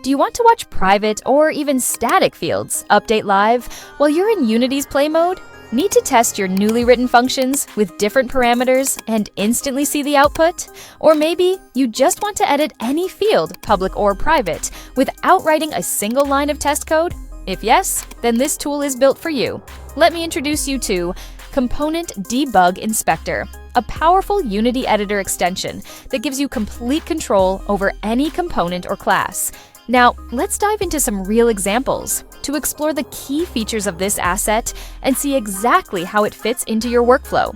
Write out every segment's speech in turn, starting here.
Do you want to watch private or even static fields update live while you're in Unity's play mode? Need to test your newly written functions with different parameters and instantly see the output? Or maybe you just want to edit any field, public or private, without writing a single line of test code? If yes, then this tool is built for you. Let me introduce you to Component Debug Inspector, a powerful Unity editor extension that gives you complete control over any component or class. Now, let's dive into some real examples to explore the key features of this asset and see exactly how it fits into your workflow.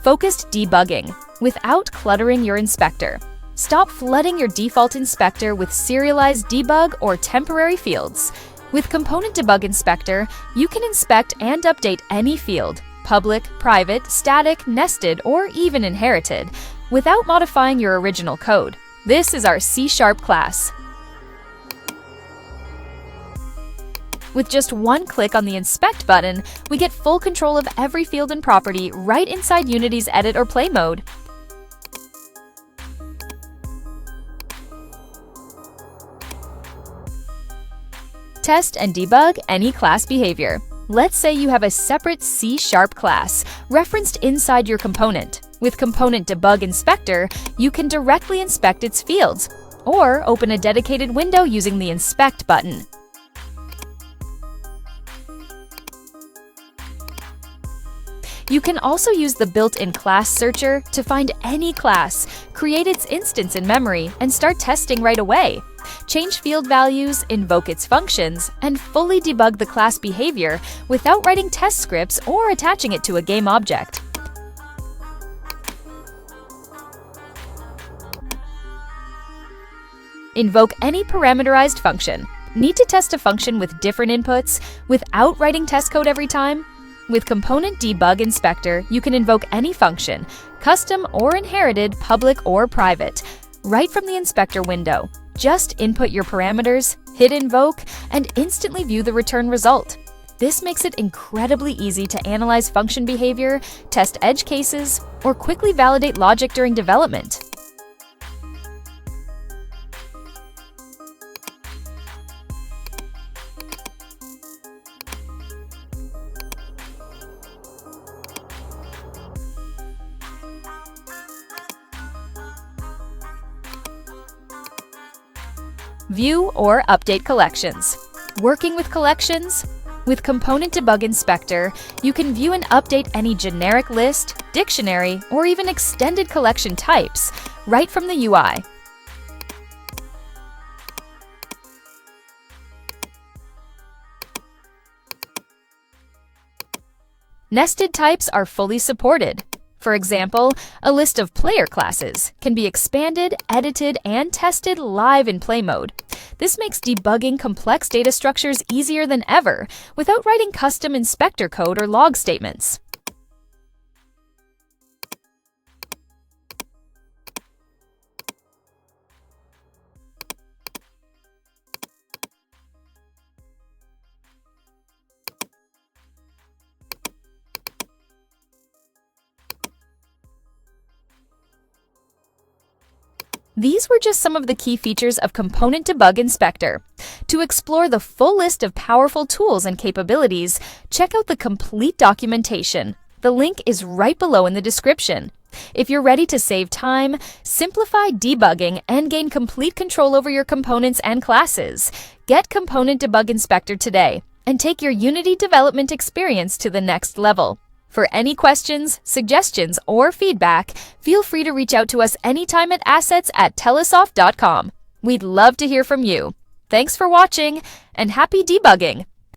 Focused debugging without cluttering your inspector. Stop flooding your default inspector with serialized debug or temporary fields. With Component Debug Inspector, you can inspect and update any field, public, private, static, nested, or even inherited, without modifying your original code. This is our C# class. With just one click on the Inspect button, we get full control of every field and property right inside Unity's Edit or Play mode. Test and debug any class behavior. Let's say you have a separate C# class referenced inside your component. With Component Debug Inspector, you can directly inspect its fields, or open a dedicated window using the Inspect button. You can also use the built-in class searcher to find any class, create its instance in memory, and start testing right away. Change field values, invoke its functions, and fully debug the class behavior without writing test scripts or attaching it to a game object. Invoke any parameterized function. Need to test a function with different inputs without writing test code every time? With Component Debug Inspector, you can invoke any function, custom or inherited, public or private, right from the inspector window. Just input your parameters, hit Invoke, and instantly view the return result. This makes it incredibly easy to analyze function behavior, test edge cases, or quickly validate logic during development. View or update collections. Working with collections? With Component Debug Inspector, you can view and update any generic list, dictionary, or even extended collection types right from the UI. Nested types are fully supported. For example, a list of player classes can be expanded, edited, and tested live in play mode. This makes debugging complex data structures easier than ever without writing custom inspector code or log statements. These were just some of the key features of Component Debug Inspector. To explore the full list of powerful tools and capabilities, check out the complete documentation. The link is right below in the description. If you're ready to save time, simplify debugging, and gain complete control over your components and classes, get Component Debug Inspector today and take your Unity development experience to the next level. For any questions, suggestions, or feedback, feel free to reach out to us anytime at assets@telesoft.com. We'd love to hear from you. Thanks for watching, and happy debugging!